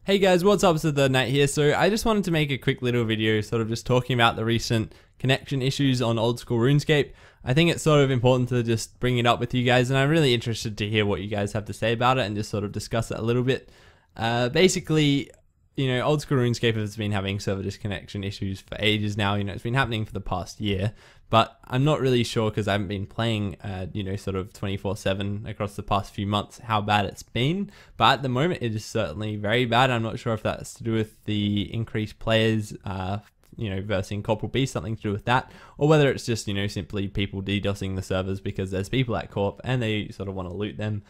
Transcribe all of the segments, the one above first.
Hey guys, what's up? It's the Knight here. So I just wanted to make a quick little video sort of just talking about the recent connection issues on old school RuneScape. I think it's sort of important to just bring it up with you guys, and I'm really interested to hear what you guys have to say about it and just sort of discuss it a little bit. Basically, you know, old school RuneScape has been having server disconnection issues for ages now. You know, it's been happening for the past year, but I'm not really sure because I haven't been playing, you know, sort of 24/7 across the past few months how bad it's been. But at the moment, it is certainly very bad. I'm not sure if that's to do with the increased players, you know, versing Corporal Beast, something to do with that, or whether it's just, you know, simply people DDoSing the servers because there's people at Corp and they sort of want to loot them,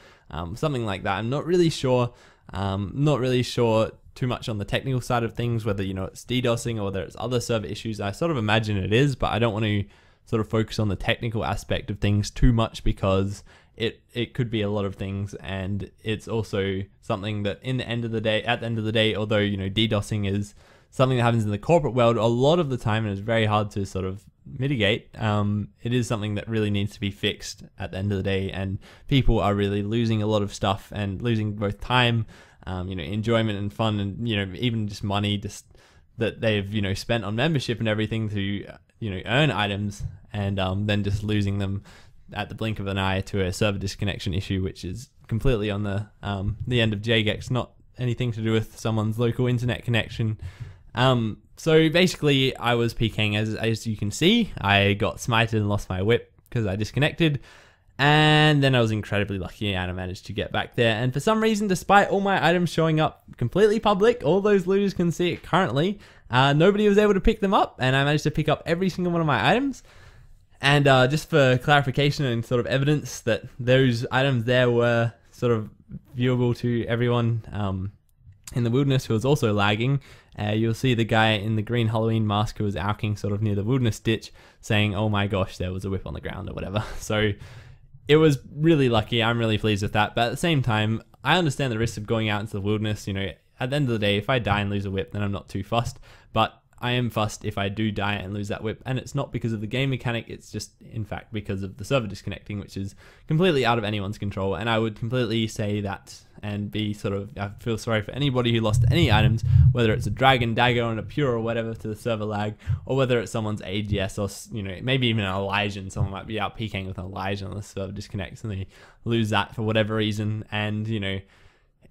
something like that. I'm not really sure. Not really sure too much on the technical side of things, whether, you know, it's DDoSing or whether it's other server issues. I sort of imagine it is, but I don't want to sort of focus on the technical aspect of things too much because it could be a lot of things, and it's also something that at the end of the day, although, you know, DDoSing is something that happens in the corporate world a lot of the time and is very hard to sort of mitigate, it is something that really needs to be fixed at the end of the day, and people are really losing a lot of stuff and losing both time, you know, enjoyment and fun, and, you know, even just money just that they've, you know, spent on membership and everything to, you know, earn items, and then just losing them at the blink of an eye to a server disconnection issue, which is completely on the end of Jagex, not anything to do with someone's local internet connection. So basically, I was PKing, as you can see. I got smited and lost my whip because I disconnected, and then I was incredibly lucky and I managed to get back there. And for some reason, despite all my items showing up completely public, all those looters can see it currently, nobody was able to pick them up, and I managed to pick up every single one of my items. And just for clarification and sort of evidence that those items there were sort of viewable to everyone in the wilderness who was also lagging, you'll see the guy in the green Halloween mask who was ouking sort of near the wilderness ditch saying, "Oh my gosh, there was a whip on the ground," or whatever. So it was really lucky. I'm really pleased with that. But at the same time, I understand the risks of going out into the wilderness. You know, at the end of the day, if I die and lose a whip, then I'm not too fussed. But I am fussed if I do die and lose that whip, and it's not because of the game mechanic, it's just in fact because of the server disconnecting, which is completely out of anyone's control. And I would completely say that and be sort of, I feel sorry for anybody who lost any items, whether it's a dragon, dagger, and a pure or whatever to the server lag, or whether it's someone's AGS, or, you know, maybe even an Elysian. Someone might be out PKing with an Elysian and the server disconnects and they lose that for whatever reason. And, you know,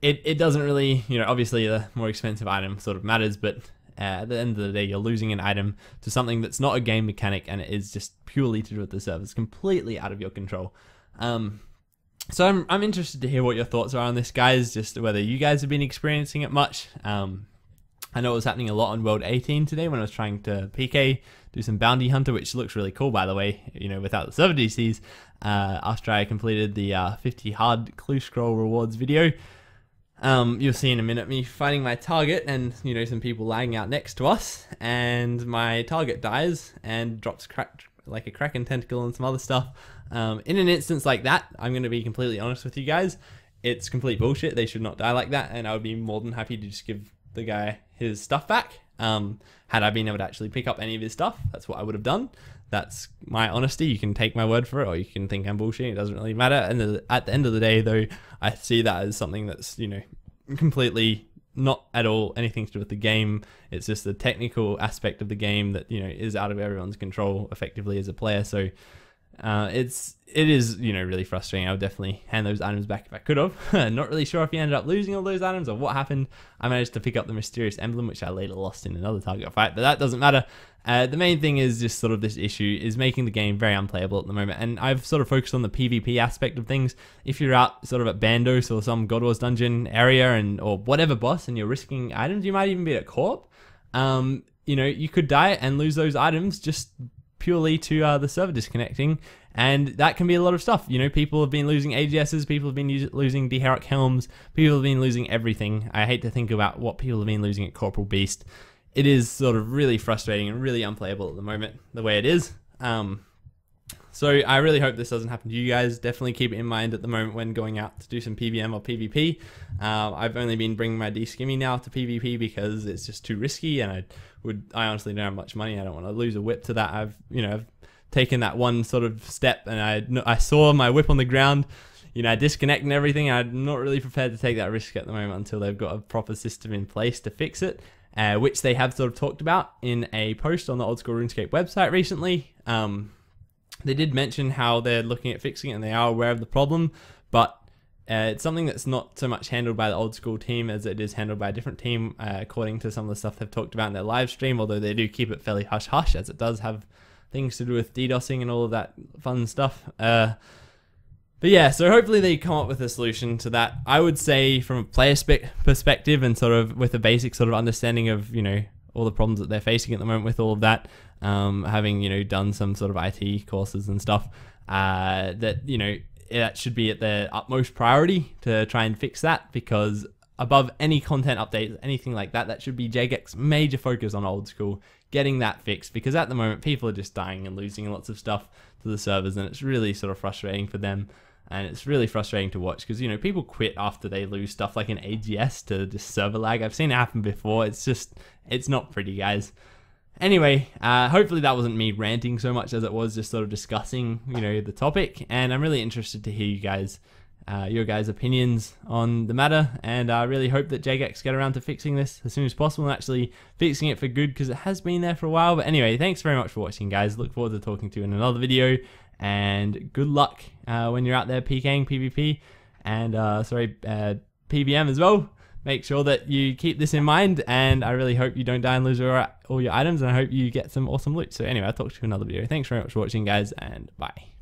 it doesn't really, you know, obviously the more expensive item sort of matters, but at the end of the day, you're losing an item to something that's not a game mechanic, and it is just purely to do with the server. It's completely out of your control. So I'm interested to hear what your thoughts are on this, guys, just whether you guys have been experiencing it much. I know it was happening a lot on World 18 today when I was trying to PK, do some Bounty Hunter, which looks really cool, by the way, you know, without the server DCs, after I completed the 50 hard clue scroll rewards video. You'll see in a minute me fighting my target and, you know, some people lagging out next to us, and my target dies and drops like a Kraken tentacle and some other stuff. In an instance like that, I'm going to be completely honest with you guys, it's complete bullshit. They should not die like that, and I would be more than happy to just give the guy his stuff back. Had I been able to actually pick up any of his stuff, that's what I would have done. That's my honesty. You can take my word for it, or you can think I'm bullshitting. It doesn't really matter. And at the end of the day, though, I see that as something that's, you know, completely not at all anything to do with the game. It's just the technical aspect of the game that, you know, is out of everyone's control effectively as a player. So it is, you know, really frustrating. I would definitely hand those items back if I could have. Not really sure if he ended up losing all those items or what happened. I managed to pick up the mysterious emblem, which I later lost in another target fight, but that doesn't matter. The main thing is just sort of this issue is making the game very unplayable at the moment, and I've sort of focused on the PvP aspect of things. If you're out sort of at Bandos or some God Wars dungeon area or whatever boss, and you're risking items, you might even be at Corp, you know, you could die and lose those items just purely to the server disconnecting, and that can be a lot of stuff. You know, people have been losing AGSs, people have been losing Deheroic Helms, people have been losing everything. I hate to think about what people have been losing at Corporal Beast. It is sort of really frustrating and really unplayable at the moment, the way it is. So I really hope this doesn't happen to you guys. Definitely keep it in mind at the moment when going out to do some PVM or PvP. I've only been bringing my D-Skimmy now to PvP because it's just too risky, and I honestly don't have much money. I don't want to lose a whip to that. I've taken that one sort of step, and I saw my whip on the ground. disconnect and everything. I'm not really prepared to take that risk at the moment until they've got a proper system in place to fix it, which they have sort of talked about in a post on the Old School RuneScape website recently. They did mention how they're looking at fixing it and they are aware of the problem, but it's something that's not so much handled by the Old School team as it is handled by a different team, according to some of the stuff they've talked about in their live stream, although they do keep it fairly hush-hush, as it does have things to do with DDoSing and all of that fun stuff. But yeah, so hopefully they come up with a solution to that. I would say from a player perspective and sort of with a basic sort of understanding of, all the problems that they're facing at the moment with all of that, having, done some sort of IT courses and stuff, that should be at their utmost priority to try and fix that, because above any content updates, anything like that, that should be Jagex's major focus on Old School, getting that fixed, because at the moment people are just dying and losing lots of stuff to the servers, and it's really sort of frustrating for them, and it's really frustrating to watch, because people quit after they lose stuff like an AGS to just server lag. I've seen it happen before. It's not pretty, guys. Anyway, hopefully that wasn't me ranting so much as it was just sort of discussing, the topic. And I'm really interested to hear your guys' opinions on the matter. And I really hope that Jagex get around to fixing this as soon as possible and actually fixing it for good, because it has been there for a while. But anyway, thanks very much for watching, guys. Look forward to talking to you in another video. And good luck when you're out there PKing PvP and PVM as well. Make sure that you keep this in mind, and I really hope you don't die and lose all your items, and I hope you get some awesome loot. So anyway, I'll talk to you in another video. Thanks very much for watching, guys, and bye.